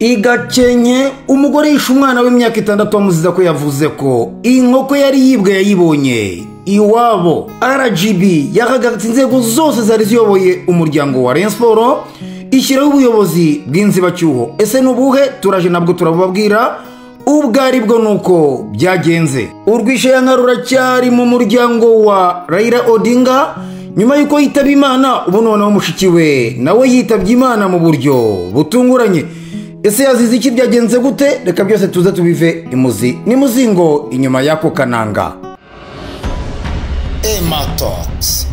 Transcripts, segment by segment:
Igakenye umugore yishe umwana w'imyaka 6 amuziza ko yavuze ko inkoko yari yibwe yayibonye iwabo. RGB yahagaritse inzego zose zari ziyoboye umuryango wa Rayon Sport ishyiraho ubuyobozi bw'inzibacyuho. Ese nubuhe? Turaje nabwo turababwira ubwari bwo nuko byagenze. Urwishe yankarura cyari mu muryango wa Raila Odinga nyuma yuko yitaba Imana. Ubu noneho mushiki we nawe yitabye Imana mu buryo butunguranye. Ese yazize iki? Byagenze gute? Reka byose tuze tubive imuzi ni muzingo inyuma yako kananga. Ematox,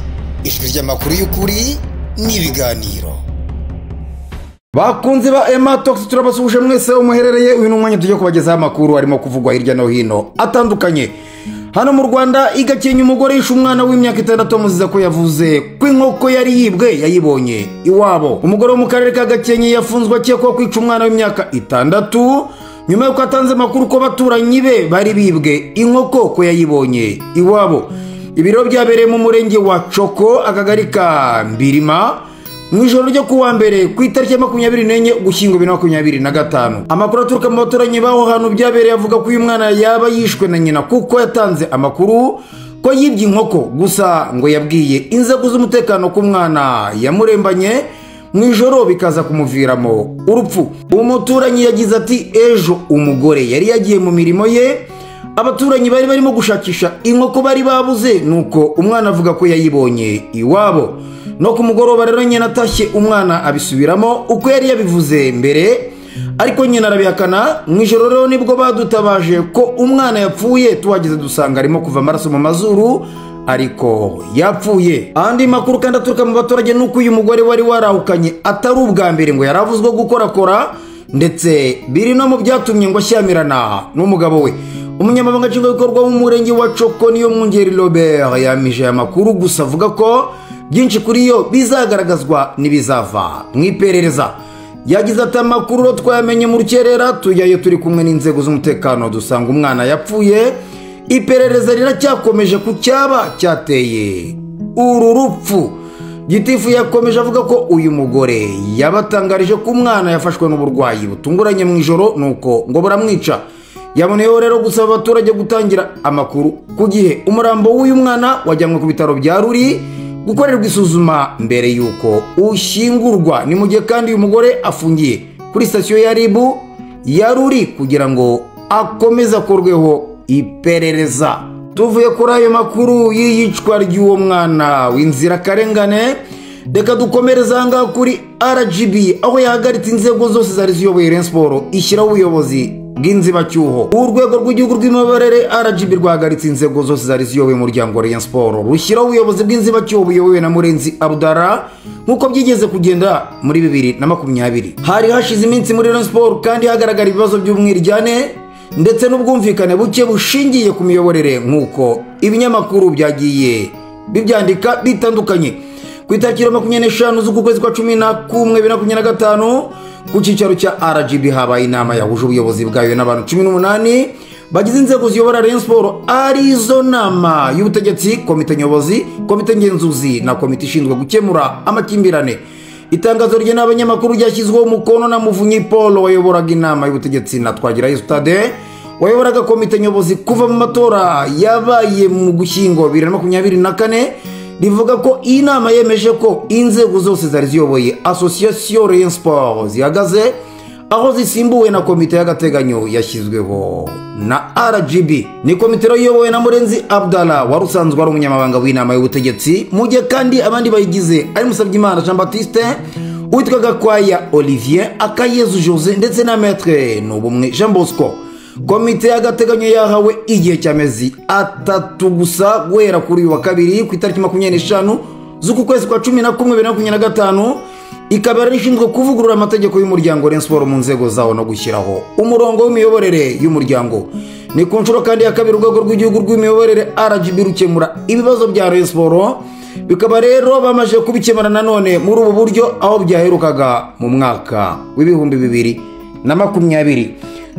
ijwi ry'amakuru y'ukuri n'ibiganiro. Bakunze ba Ematox, turabasuje mwese umuherereye. Uyu n'umwanya tujye kubagezaho amakuru arimo kuvugwa hirya no hino atandukanye. Hano mu Rwanda, Igakenye umugore yishe umwana w'imyaka 6 amuziza ko yavuze ko inkoko yari yibwe yayibonye iwabo. Umugore wo mu karere ka Gakenke yafunzwe akekwaho kwica umwana w'imyaka 6 nyuma yuko atanze amakuru ko baturanyi be bari bibwe inkoko ko yayibonye iwabo. Ibiro byabereye mu murenge wa Coko, akagari ka Mbirima, mu ijoro ryo kuwa mbere ku itariki 24 Ugushyingo 2025. Amakuru aturuka mu baturanyi baho hantu byabereye avuga ko uyu mwana yaba yishwe na nyina kuko yatanze amakuru ko yibye inkoko, gusa ngo yabwiye inzego z'umutekano ko umwana yamurembanye mu ijoro bikaza kumuviramo urupfu. Umuturanyi yagize ati ejo umugore yari yagiye mu mirimo ye, abaturanyi bari barimo gushakisha inkoko bari babuze, nuko umwana avuga ko yayibonye iwabo. No ku mugoroba rero nyina atashye umwana abisubiramo uko yari yabivuze mbere, ariko nyina arabihakana. Mu ijoro rero nibwo badutabaje ko umwana yapfuye, tuhageze dusanga arimo kuva amaraso mu mazuru ariko yapfuye. Andi makuru kandi aturuka mu baturage nuko uyu mugore wari warahukanye atari ubwa mbere ngo yaravuzwe gukorakora, ndetse biri no mu byatumye ngo ashyamirana n'umugabo we. Umunyamabanga nshingwabikorwa w'umurenge wa Coko niyo Mwungeri Robert yamije amakuru, gusa avuga ko byinshi kuri yo bizagaragazwa n'ibizava mu iperereza. Yagize ati amakuru twayamenye mu rukerera, tujyayo turi kumwe n'inzego z'umutekano dusanga umwana yapfuye. Iperereza riracyakomeje ku cyaba cyateye uru rupfu. Gitifu yakomeje avuga ko uyu mugore yabatangarije ko umwana yafashwe n'uburwayi butunguranye mu ijoro, nuko ngo baramwica. Yaboneyeho rero gusaba abaturage gutangira amakuru ku gihe. Umurambo w'uyu mwana wajyanwe ku bitaro bya Ruri gukorerwa isuzuma mbere yuko ushyingurwa. Ni mu gihe kandi uyu mugore afungiye kuri sitasiyo ya RIB ya Ruri kugira ngo akomeze akorweho iperereza. Tuvuye kuri ayo makuru y'iyicwa ry'uwo mwana w'inzirakarengane, reka dukomereza ahangaha kuri RGB aho yahagaritse inzego zose zari ziyoboye Rayon Sport ishyiraho ubuyobozi bw'inzibacyuho. Urwego rw'igihugu rw'imiyoborere RGB rwahagaritse inzego zose zari ziyoboye umuryango wa Rayon Sport rushyiraho ubuyobozi bw'inzibacyuho buyobowe na Murenzi Abdara nk'uko byigeze kugenda muri 2020. Hari hashize iminsi muri Rayon Sport kandi hagaragara ibibazo by'umwiryane ndetse n'ubwumvikane buke bushingiye ku miyoborere nk'uko ibinyamakuru byagiye bibyandika bitandukanye. Ku itariki 25 z'ukwezi kwa 11 2025 ku cyicaro cya RGB habaye inama yahuje ubuyobozi bwayo n'abantu 18 bagize inzego ziyobora Rayon Sport, arizo nama y'ubutegetsi, komite nyobozi, komite ngenzuzi na komite ishinzwe gukemura amakimbirane. Itangazo rye n'abanyamakuru ryashyizweho umukono na Muvunyi Paul wayoboraga inama y'ubutegetsi na Twagirayezu Stade wayoboraga komite nyobozi kuva mu matora yabaye mu Gushyingo 2024. Rivuga ko iyi nama yemeje ko inzego zose zari ziyoboye Association Rayon Sport zihagaze, aho zisimbuwe na komite y'agateganyo yashyizweho na RGB. Ni komite iyobowe na Murenzi Abdallah wari usanzwe ari umunyamabanga w'inama y'ubutegetsi, mu gihe kandi abandi bayigize ari Musabyimana Jean Baptiste, uwitwa Gakwaya Olivier, Akayezu Jose ndetse na Maître Nubumwe Jean Bosco. Komite y'agateganyo yahawe igihe cy'amezi 3 gusa guhera kuri uyu wa kabiri ku itariki 25 z'ukwezi kwa 11 2025, ikaba rishinzwe kuvugurura amategeko y'umuryango Rayon Sport mu nzego zawo no gushyiraho umurongo w'imiyoborere y'umuryango. Ni ku nshuro kandi ya kabiri urwego rw'igihugu rw'imiyoborere RGB rukemura ibibazo bya Rayon Sport, bikaba rero bamaze kubikemura nanone muri ubu buryo aho byaherukaga mu mwaka w'ibihumbi 2020.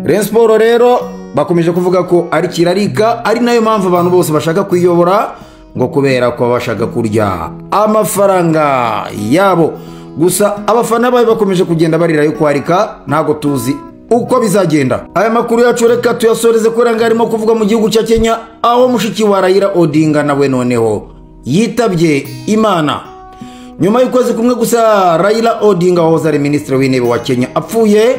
Rayon Sport rero bakomeje kuvuga ko ari kirarika, ari nayo mpamvu abantu bose bashaka kwiyobora ngo kubera ko bashaka kurya amafaranga yabo. gusa abafana bawe bakomeje kugenda barira yo kwarika ntago tuzi uko bizagenda. Aya makuru yacu reka tuyasoreze kubera ngo arimo kuvuga mu gihugu cya Kenya, aho mushiki wa Raila Odinga nawe noneho yitabye Imana. Nyuma y'ukwezi kumwe gusa Raila Odinga wahoze ari minisitiri w'intebe wa Kenya apfuye,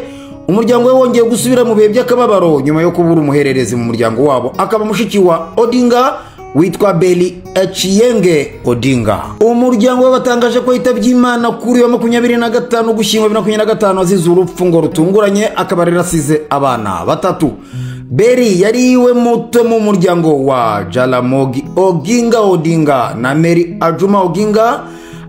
umuryango we wongeye gusubira mu bihe by'akababaro nyuma yo kubura umuhererezi mu muryango wabo, akaba mushiki wa Odinga witwa Belly Achieng Odinga. Umuryango we watangaje ko yitabye Imana kuri wa 25 Ugushyingo 2025 azize urupfu ngo rutunguranye, akaba rasize abana batatu. Belly yari iwe muto mu muryango wa Jaramogi Oginga Odinga na Mary Ajuma Oginga,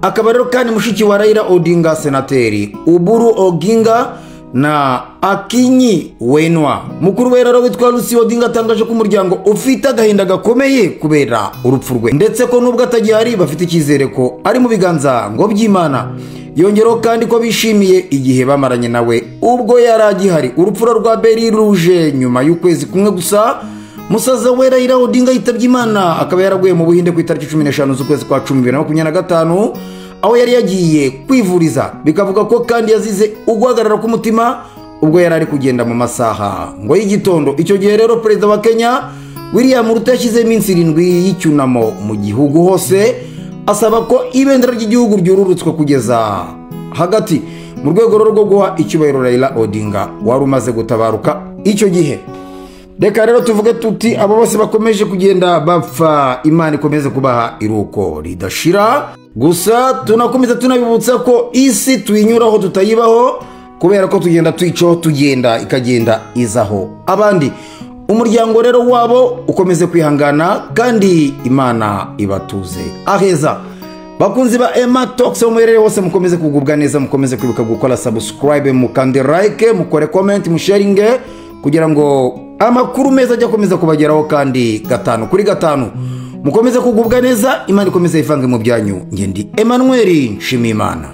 akaba rero kandi mushiki wa Raila Odinga senateri Uburu Oginga na Akinyi Wenwa. Mukuru we rero witwa Lucy Odinga atangaje ko umuryango ufite agahinda gakomeye kubera urupfu rwe, ndetse ko nubwo atagihari bafite icyizere ko ari mu biganza ngo by'Imana. Yongeraho kandi ko bishimiye igihe bamaranye nawe ubwo yari agihari. Urupfu rwa Belly ruje nyuma y'ukwezi kumwe gusa musaza we Raila Odinga yitabye Imana, akaba yaraguye mu Buhinde ku itariki 15 z'ukwezi kwa 10 2025 aho yari yagiye kwivuriza. Bikavuga ko kandi yazize uguhagarara k'umutima ubwo yari ari kugenda mu masaha ngo y'igitondo. Icyo gihe rero perezida wa Kenya William Ruto yashyize iminsi 7 y'icyunamo mu gihugu hose, asaba ko ibendera ry'igihugu ryururutswe kugeza hagati mu rwego rwo guha icyubahiro Raila Odinga wari umaze gutabaruka icyo gihe. Reka rero tuvuge tuti abo bose bakomeje kugenda bapfa, Imana ikomeze kubaha iruko ridashira. Gusa tunakomeza tunabibutsa ko isi tuyinyuraho tutayibaho, kubera ko tugenda twico tugenda ikagenda izaho abandi. Umuryango rero wabo ukomeze kwihangana kandi Imana ibatuze aheza. Bakunzi ba Emma Talks umwerere hose mukomeze kugubwa neza, mukomeze kwibuka gukora subscribe, mukande like, mukore comment, musharinge kugira ngo amakuru meza ajya komeza kubageraho kandi 5 kuri 5. Mukomeze kugubwa neza, Imana ikomeze ifange mu byanyu. Ngendi Emmanuel Nshimiyimana.